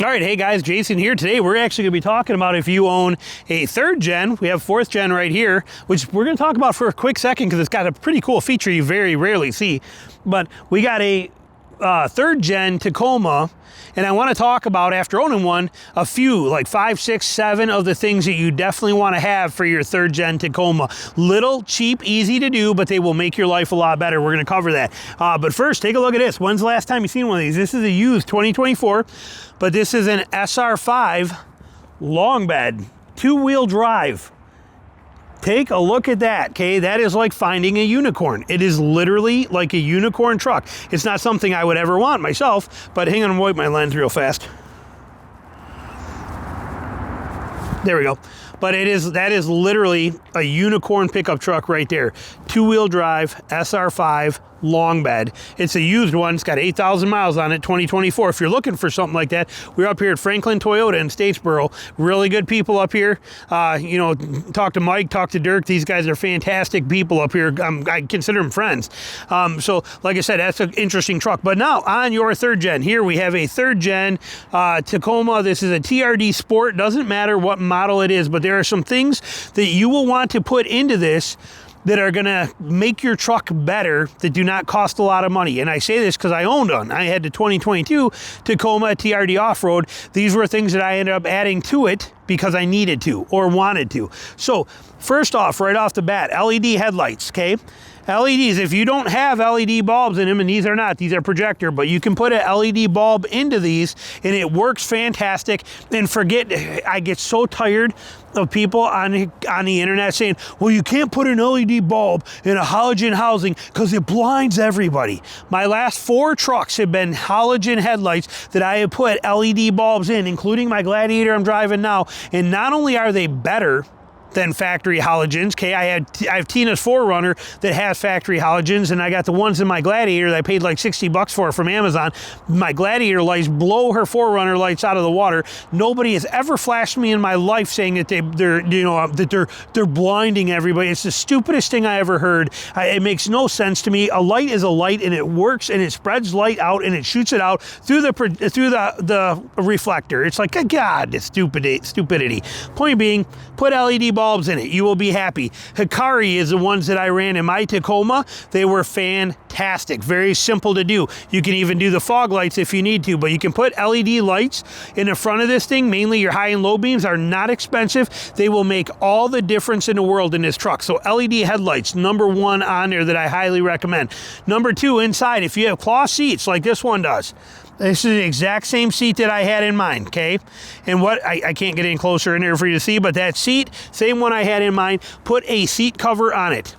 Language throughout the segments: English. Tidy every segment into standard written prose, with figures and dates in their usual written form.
All right, hey guys, Jason here. Today we're actually going to be talking about if you own a third gen. We have fourth gen right here, which we're going to talk about for a quick second because it's got a pretty cool feature you very rarely see. But we got a third gen Tacoma, and I want to talk about, after owning one, a few, like 5, 6, 7 of the things that you definitely want to have for your third gen Tacoma. Little, cheap, easy to do, but they will make your life a lot better. We're going to cover that. But first, take a look at this. When's the last time you've seen one of these? This is a used 2024, but this is an SR5 long bed, 2-wheel drive. Take a look at that, okay? That is like finding a unicorn. It is literally like a unicorn truck. It's not something I would ever want myself, but hang on, wipe my lens real fast. There we go. But that is literally a unicorn pickup truck right there. 2-wheel drive, SR5, long bed. It's a used one. It's got 8,000 miles on it, 2024. If you're looking for something like that, we're up here at Franklin Toyota in Statesboro. Really good people up here. You know, talk to Mike, talk to Dirk. These guys are fantastic people up here. I consider them friends. So like I said, that's an interesting truck. But now on your third gen, here we have a third gen Tacoma. This is a TRD Sport. Doesn't matter what model it is, but there are some things that you will want to put into this that are gonna make your truck better, that do not cost a lot of money. And I say this because I owned one. I had the 2022 Tacoma TRD Off-Road. These were things that I ended up adding to it because I needed to or wanted to. So first off, right off the bat, LED headlights, okay? LEDs, if you don't have LED bulbs in them, and these are projector, but you can put an LED bulb into these and it works fantastic. And I get so tired of people on the internet saying, well, you can't put an LED bulb in a halogen housing because it blinds everybody. My last 4 trucks have been halogen headlights that I have put LED bulbs in, including my Gladiator I'm driving now. And not only are they better than factory halogens. Okay, I have Tina's 4Runner that has factory halogens, and I got the ones in my Gladiator that I paid like $60 for from Amazon. My Gladiator lights blow her 4Runner lights out of the water. Nobody has ever flashed me in my life saying that they're blinding everybody. It's the stupidest thing I ever heard. It makes no sense to me. A light is a light, and it works, and it spreads light out, and it shoots it out through the reflector. It's like, God, it's stupidity. Point being, put LED bulbs in it. You will be happy. Hikari is the ones that I ran in my Tacoma. They were fantastic. Very simple to do. You can even do the fog lights if you need to, but you can put LED lights in the front of this thing. Mainly your high and low beams are not expensive. They will make all the difference in the world in this truck. So LED headlights, number 1 on there that I highly recommend. Number 2, inside, if you have cloth seats like this one does, this is the exact same seat that I had in mind, okay? And what, I can't get any closer in there for you to see, but that seat, same one I had in mind, put a seat cover on it.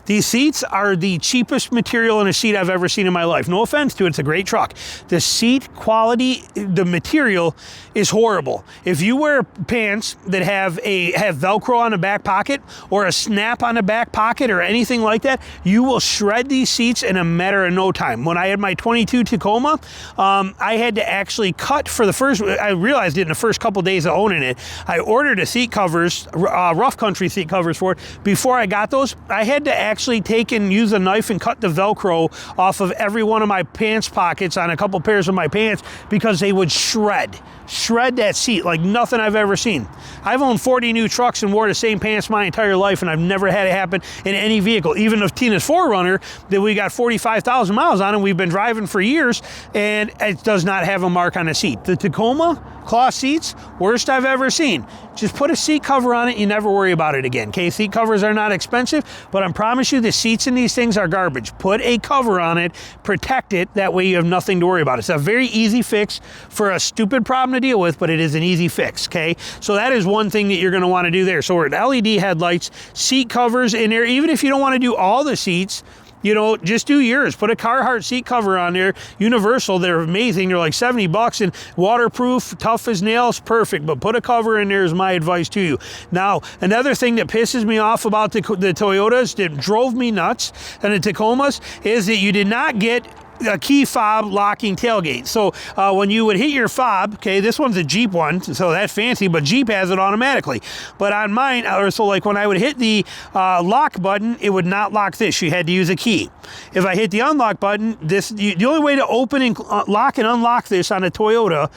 These seats are the cheapest material in a seat I've ever seen in my life. No offense to it, it's a great truck. The seat quality, the material is horrible. If you wear pants that have Velcro on the back pocket or a snap on the back pocket or anything like that, you will shred these seats in a matter of no time. When I had my 22 Tacoma, I had to actually cut for the first, I realized it in the first couple days of owning it. I ordered a seat covers, rough country seat covers for it. Before I got those, I had to actually use a knife and cut the Velcro off of every one of my pants pockets on a couple pairs of my pants because they would shred that seat like nothing I've ever seen. I've owned 40 new trucks and wore the same pants my entire life, and I've never had it happen in any vehicle. Even of Tina's 4Runner that we got 45,000 miles on and we've been driving for years, and it does not have a mark on the seat. The Tacoma cloth seats, worst I've ever seen. Just put a seat cover on it, you never worry about it again. Okay, seat covers are not expensive, but I promise you the seats in these things are garbage. Put a cover on it, protect it, that way you have nothing to worry about. It's a very easy fix for a stupid problem to deal with, but it is an easy fix, okay? So that is one thing that you're gonna wanna do there. So we're at LED headlights, seat covers in there. Even if you don't wanna do all the seats, you know, just do yours. Put a Carhartt seat cover on there. Universal, they're amazing. They're like $70 and waterproof, tough as nails, perfect. But put a cover in there is my advice to you. Now, another thing that pisses me off about the Toyotas that drove me nuts and the Tacomas is that you did not get a key fob locking tailgate. So when you would hit your fob, okay, this one's a Jeep one, so that's fancy, but Jeep has it automatically. But on mine, so like when I would hit the lock button, it would not lock this. You had to use a key. If I hit the unlock button, the only way to open and lock and unlock this on a Toyota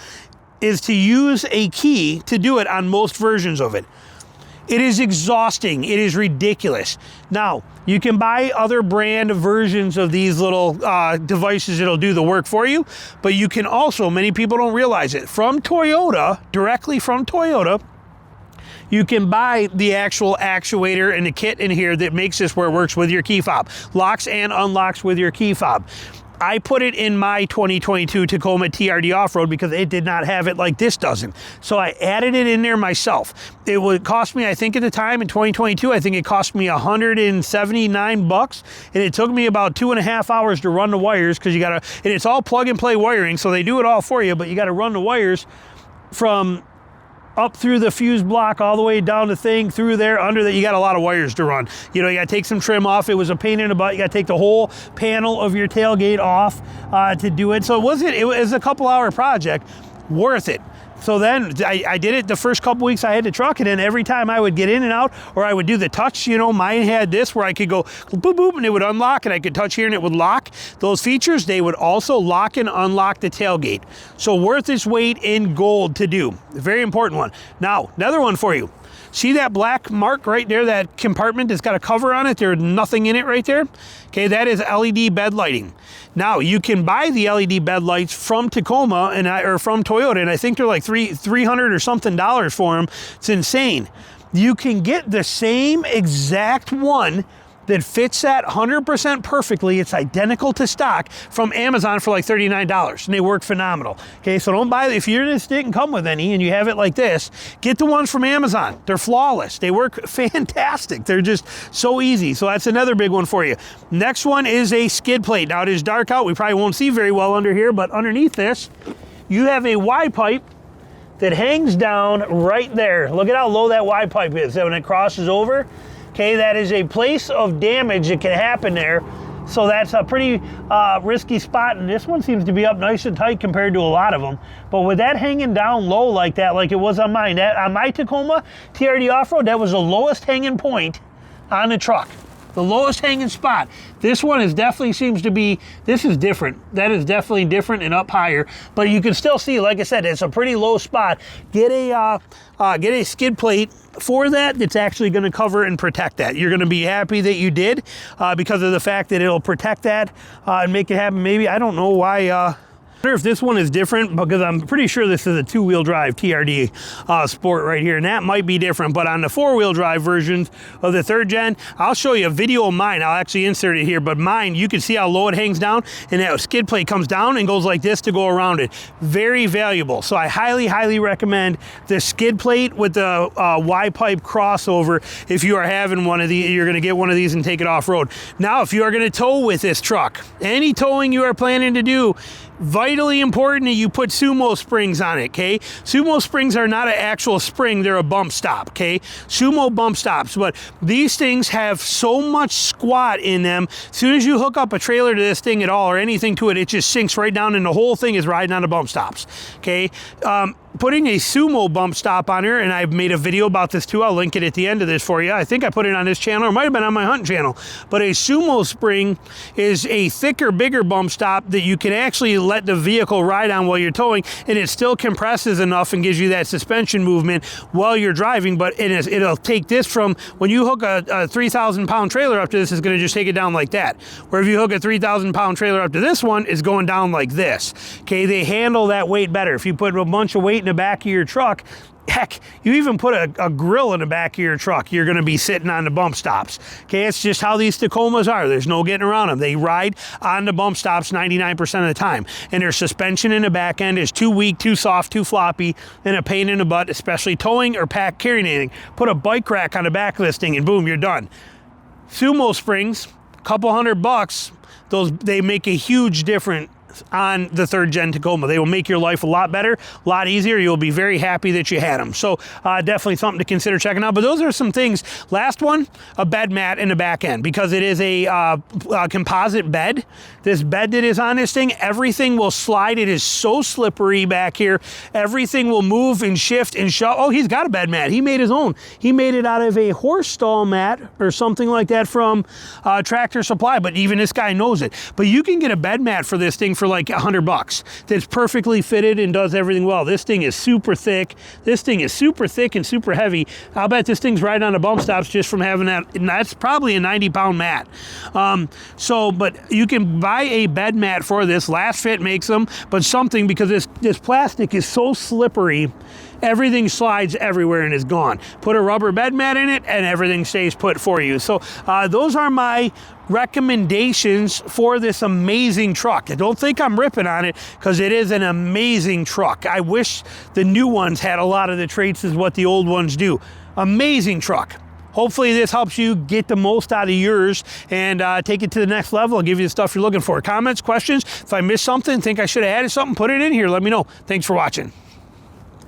is to use a key to do it on most versions of it. It is exhausting. It is ridiculous. Now, you can buy other brand versions of these little devices that'll do the work for you, but you can also, many people don't realize it, from Toyota, directly from Toyota, you can buy the actual actuator and the kit in here that makes this where it works with your key fob. Locks and unlocks with your key fob. I put it in my 2022 Tacoma TRD off-road because it did not have it like this doesn't. So I added it in there myself. It would cost me, I think at the time in 2022, I think it cost me $179, and it took me about 2.5 hours to run the wires because you gotta, and it's all plug and play wiring, so they do it all for you, but you gotta run the wires from up through the fuse block all the way down the thing through there under that. You got a lot of wires to run. You know, you got to take some trim off. It was a pain in the butt. You got to take the whole panel of your tailgate off to do it. So it was a couple hour project, worth it. So then I did it the first couple weeks I had the truck, and then every time I would get in and out, or I would do the touch, you know, mine had this where I could go boop, boop, and it would unlock, and I could touch here and it would lock. Those features, they would also lock and unlock the tailgate. So worth its weight in gold to do. Very important one. Now, another one for you. See that black mark right there, that compartment that's got a cover on it? There's nothing in it right there. Okay, that is LED bed lighting. Now, you can buy the LED bed lights from Tacoma or from Toyota, and I think they're like $300 or something for them. It's insane. You can get the same exact one that fits that 100% perfectly. It's identical to stock from Amazon for like $39, and they work phenomenal. Okay, so don't buy it. If you just didn't come with any and you have it like this, get the ones from Amazon. They're flawless. They work fantastic. They're just so easy. So that's another big one for you. Next one is a skid plate. Now it is dark out. We probably won't see very well under here, but underneath this, you have a Y pipe that hangs down right there. Look at how low that Y pipe is. So when it crosses over, okay, that is a place of damage that can happen there. So that's a pretty risky spot, and this one seems to be up nice and tight compared to a lot of them. But with that hanging down low like that, like it was on mine, on my Tacoma TRD off-road, that was the lowest hanging point on the truck. The lowest hanging spot. This one is definitely seems to be, this is different. That is definitely different and up higher. But you can still see, like I said, it's a pretty low spot. Get a skid plate for that that's actually going to cover and protect that. You're going to be happy that you did because of the fact that it'll protect that and make it happen. Maybe, I don't know why. I wonder if this one is different, because I'm pretty sure this is a 2-wheel drive TRD Sport right here, and that might be different. But on the 4-wheel drive versions of the 3rd gen, I'll show you a video of mine. I'll actually insert it here, but mine, you can see how low it hangs down, and that skid plate comes down and goes like this to go around it. Very valuable. So I highly, highly recommend the skid plate with the Y-pipe crossover. If you are having one of these, you're going to get one of these and take it off-road. Now, if you are going to tow with this truck, any towing you are planning to do, vitally important that you put Sumo Springs on it, okay? Sumo Springs are not an actual spring, they're a bump stop, okay? Sumo bump stops, but these things have so much squat in them. As soon as you hook up a trailer to this thing at all or anything to it, it just sinks right down, and the whole thing is riding on the bump stops, okay? Putting a Sumo bump stop on here, and I've made a video about this too. I'll link it at the end of this for you. I think I put it on this channel, or it might have been on my hunting channel. But a Sumo spring is a thicker, bigger bump stop that you can actually let the vehicle ride on while you're towing, and it still compresses enough and gives you that suspension movement while you're driving. But it'll take this from, when you hook a 3,000-pound trailer up to this, it's going to just take it down like that. Where if you hook a 3,000-pound trailer up to this one, it's going down like this. Okay, they handle that weight better. If you put a bunch of weight in the back of your truck, heck, you even put a grill in the back of your truck, you're going to be sitting on the bump stops. Okay, it's just how these Tacomas are. There's no getting around them. They ride on the bump stops 99% of the time, and their suspension in the back end is too weak, too soft, too floppy, and a pain in the butt, especially towing or carrying anything. Put a bike rack on the back of this thing, and boom, you're done. Sumo Springs, a couple $100, they make a huge difference on the 3rd gen Tacoma. They will make your life a lot better, a lot easier. You'll be very happy that you had them. So definitely something to consider checking out. But those are some things. Last one, a bed mat in the back end, because it is a composite bed. This bed that is on this thing, everything will slide. It is so slippery back here. Everything will move and shift and shove. Oh, he's got a bed mat. He made his own. He made it out of a horse stall mat or something like that from Tractor Supply, but even this guy knows it. But you can get a bed mat for this thing for like $100 that's perfectly fitted and does everything well. This thing is super thick. This thing is super thick and super heavy. I'll bet this thing's right on the bump stops just from having that, and that's probably a 90-pound mat. But you can buy a bed mat for this. Last Fit makes them, but something, because this plastic is so slippery, everything slides everywhere and is gone. Put a rubber bed mat in it and everything stays put for you. So those are my recommendations for this amazing truck. I don't think I'm ripping on it, because it is an amazing truck. I wish the new ones had a lot of the traits as what the old ones do. Amazing truck. Hopefully this helps you get the most out of yours and take it to the next level and give you the stuff you're looking for. Comments, questions? If I missed something, think I should have added something, put it in here. Let me know. Thanks for watching.